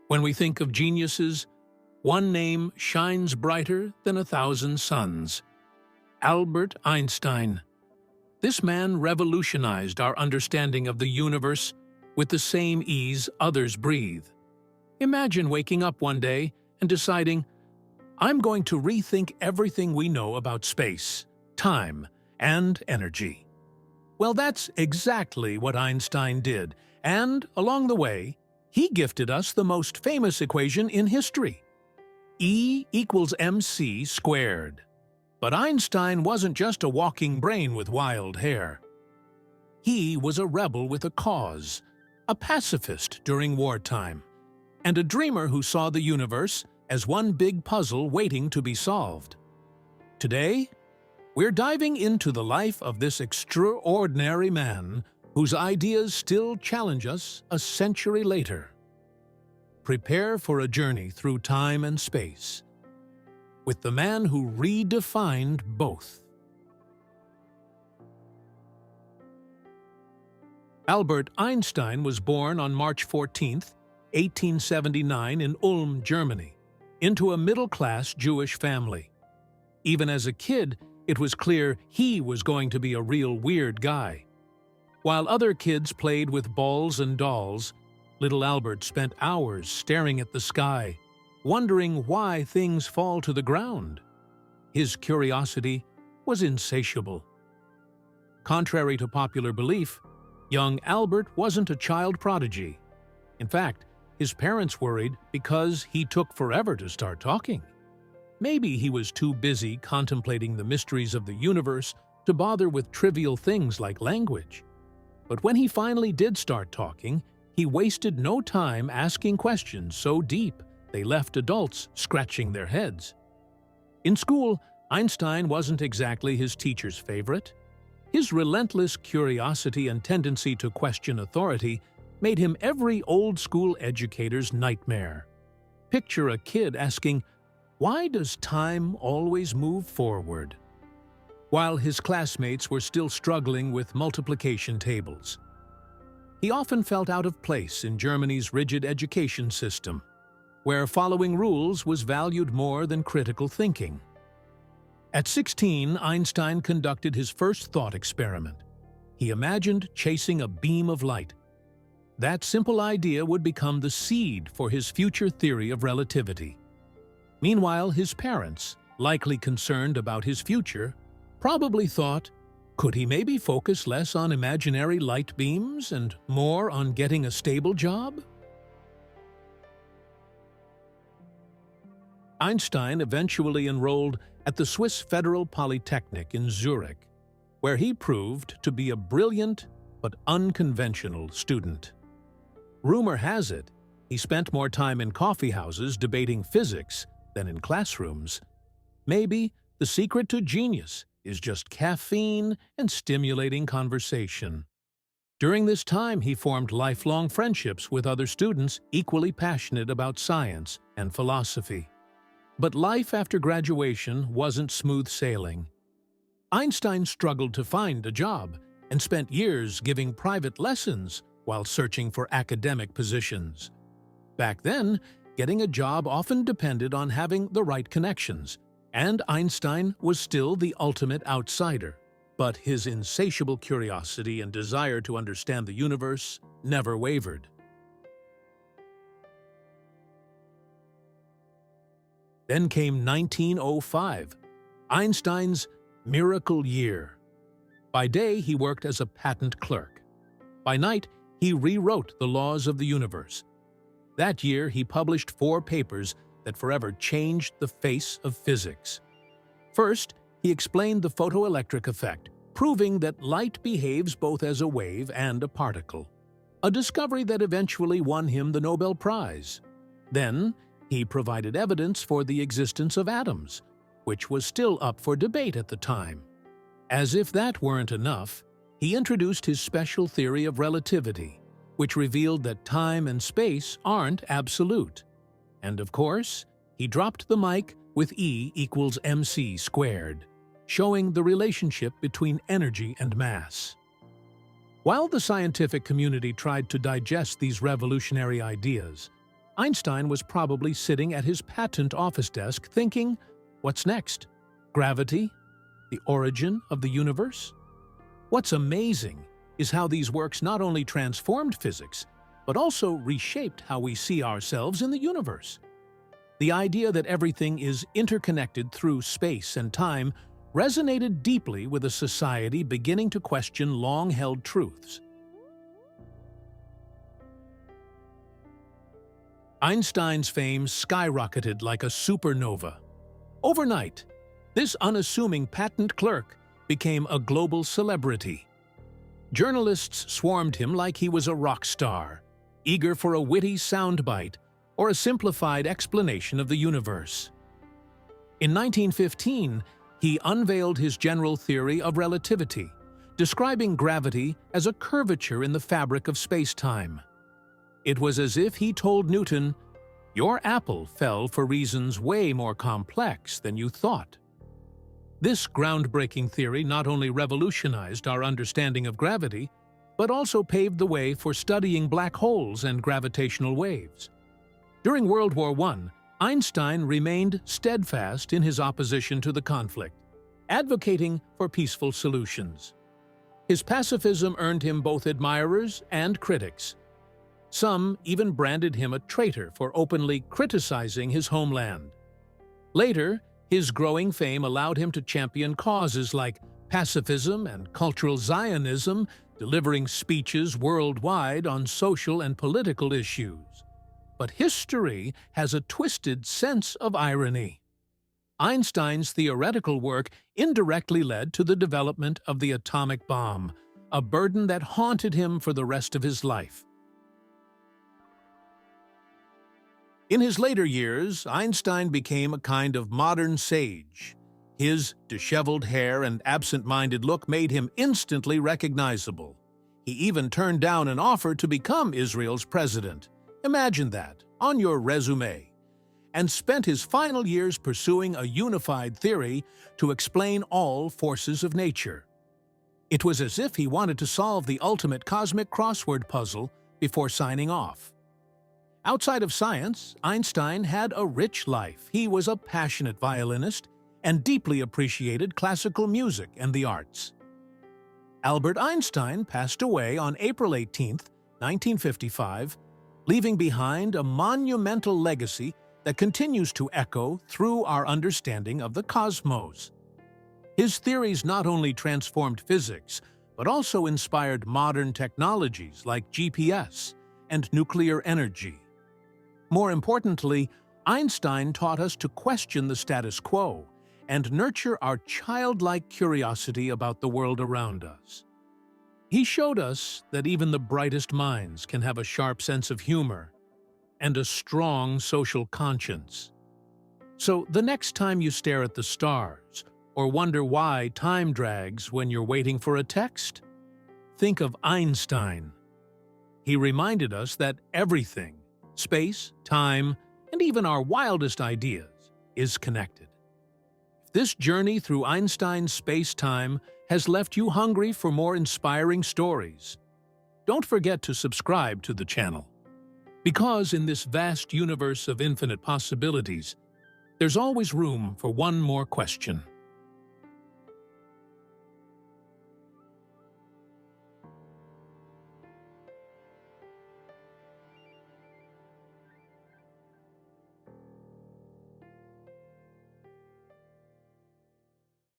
When we think of geniuses, one name shines brighter than 1,000 suns: Albert Einstein. This man revolutionized our understanding of the universe with the same ease others breathe. Imagine waking up one day and deciding, "I'm going to rethink everything we know about space, time, and energy." Well, that's exactly what Einstein did, and along the way, he gifted us the most famous equation in history: E equals mc squared. But Einstein wasn't just a walking brain with wild hair. He was a rebel with a cause, a pacifist during wartime, and a dreamer who saw the universe as one big puzzle waiting to be solved. Today, we're diving into the life of this extraordinary man whose ideas still challenge us a century later. Prepare for a journey through time and space with the man who redefined both. Albert Einstein was born on March 14, 1879 in Ulm, Germany, into a middle-class Jewish family. Even as a kid, it was clear he was going to be a real weird guy. While other kids played with balls and dolls, little Albert spent hours staring at the sky, wondering why things fall to the ground. His curiosity was insatiable. Contrary to popular belief, young Albert wasn't a child prodigy. In fact, his parents worried because he took forever to start talking. Maybe he was too busy contemplating the mysteries of the universe to bother with trivial things like language. But when he finally did start talking, he wasted no time asking questions so deep they left adults scratching their heads. In school, Einstein wasn't exactly his teacher's favorite. His relentless curiosity and tendency to question authority made him every old-school educator's nightmare. Picture a kid asking, "Why does time always move forward?" while his classmates were still struggling with multiplication tables. He often felt out of place in Germany's rigid education system, where following rules was valued more than critical thinking. At 16, Einstein conducted his first thought experiment. He imagined chasing a beam of light. That simple idea would become the seed for his future theory of relativity. Meanwhile, his parents, likely concerned about his future, probably thought, could he maybe focus less on imaginary light beams and more on getting a stable job? Einstein eventually enrolled at the Swiss Federal Polytechnic in Zurich, where he proved to be a brilliant but unconventional student. Rumor has it, he spent more time in coffee houses debating physics than in classrooms. Maybe the secret to genius is just caffeine and stimulating conversation. During this time, he formed lifelong friendships with other students equally passionate about science and philosophy. But life after graduation wasn't smooth sailing. Einstein struggled to find a job and spent years giving private lessons while searching for academic positions. Back then, getting a job often depended on having the right connections, and Einstein was still the ultimate outsider. But his insatiable curiosity and desire to understand the universe never wavered. Then came 1905, Einstein's miracle year. By day, he worked as a patent clerk. By night, he rewrote the laws of the universe. That year, he published 4 papers that forever changed the face of physics. First, he explained the photoelectric effect, proving that light behaves both as a wave and a particle, a discovery that eventually won him the Nobel Prize. Then, he provided evidence for the existence of atoms, which was still up for debate at the time. As if that weren't enough, he introduced his special theory of relativity, which revealed that time and space aren't absolute. And of course, he dropped the mic with E equals mc squared, showing the relationship between energy and mass. While the scientific community tried to digest these revolutionary ideas, Einstein was probably sitting at his patent office desk thinking, what's next? Gravity? The origin of the universe? What's amazing is how these works not only transformed physics, but also reshaped how we see ourselves in the universe. The idea that everything is interconnected through space and time resonated deeply with a society beginning to question long-held truths. Einstein's fame skyrocketed like a supernova. Overnight, this unassuming patent clerk became a global celebrity. Journalists swarmed him like he was a rock star, eager for a witty soundbite or a simplified explanation of the universe. In 1915, he unveiled his general theory of relativity, describing gravity as a curvature in the fabric of space-time. It was as if he told Newton, "Your apple fell for reasons way more complex than you thought." This groundbreaking theory not only revolutionized our understanding of gravity, but also paved the way for studying black holes and gravitational waves. During World War I, Einstein remained steadfast in his opposition to the conflict, advocating for peaceful solutions. His pacifism earned him both admirers and critics. Some even branded him a traitor for openly criticizing his homeland. Later, his growing fame allowed him to champion causes like pacifism and cultural Zionism, delivering speeches worldwide on social and political issues. But history has a twisted sense of irony. Einstein's theoretical work indirectly led to the development of the atomic bomb, a burden that haunted him for the rest of his life. In his later years, Einstein became a kind of modern sage. His disheveled hair and absent-minded look made him instantly recognizable. He even turned down an offer to become Israel's president. Imagine that, on your resume. And spent his final years pursuing a unified theory to explain all forces of nature. It was as if he wanted to solve the ultimate cosmic crossword puzzle before signing off. Outside of science, Einstein had a rich life. He was a passionate violinist and deeply appreciated classical music and the arts. Albert Einstein passed away on April 18, 1955, leaving behind a monumental legacy that continues to echo through our understanding of the cosmos. His theories not only transformed physics, but also inspired modern technologies like GPS and nuclear energy. More importantly, Einstein taught us to question the status quo and nurture our childlike curiosity about the world around us. He showed us that even the brightest minds can have a sharp sense of humor and a strong social conscience. So the next time you stare at the stars or wonder why time drags when you're waiting for a text, think of Einstein. He reminded us that everything, space, time, and even our wildest ideas, is connected. If this journey through Einstein's space-time has left you hungry for more inspiring stories, don't forget to subscribe to the channel. Because in this vast universe of infinite possibilities, there's always room for one more question.